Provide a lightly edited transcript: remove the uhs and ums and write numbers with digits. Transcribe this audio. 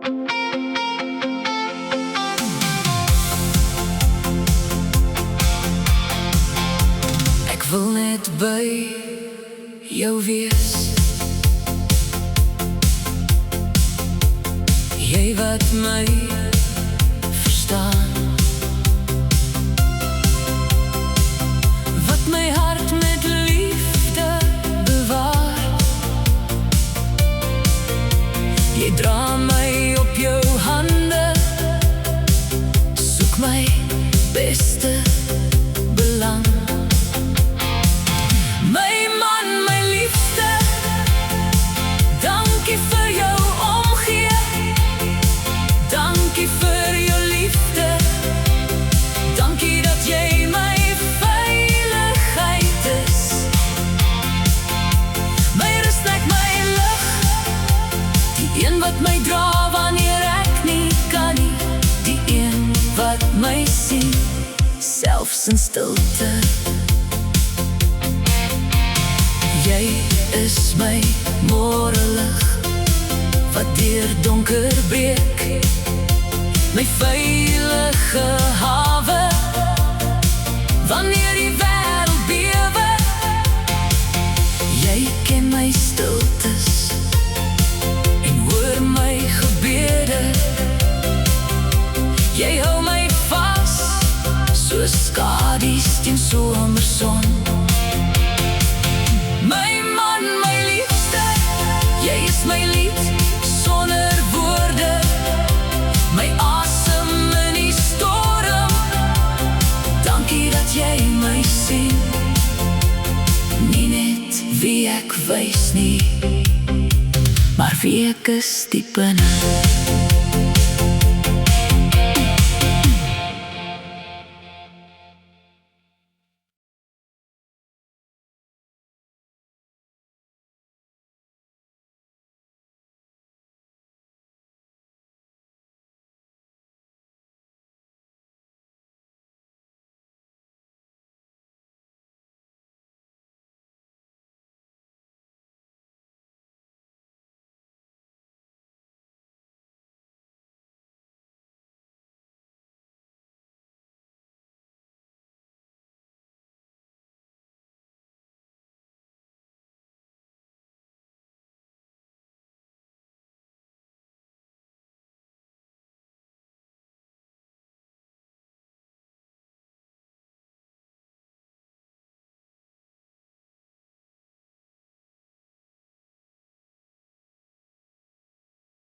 Ek wil net by jou wees. Jy wat my verstaan, wat my hart met liefde bewaar. Jy dra my op jou hande, soek my beste belang. My man, my liefste, dankie vir jou omgee. Dankie vir jou liefde, dankie dat jy my veiligheid is. My rusplek, my lig, die een wat my dra wanneer ek nie kan nie, die een wat my sien, selfs in stilte. Jy is my morgenlig, wat deur donker breek, my veilige hawe, wanneer die wêreld bewe. Jy ken my stiltes en hoor my gebede. Jy hou my vas, soos skadies teen somerson. My man, my liefste, jy is my lied sonder woorde, my asem in die storm. Dankie dat jy my sien, nie net wie ek wys nie, maar wie ek is diep binne.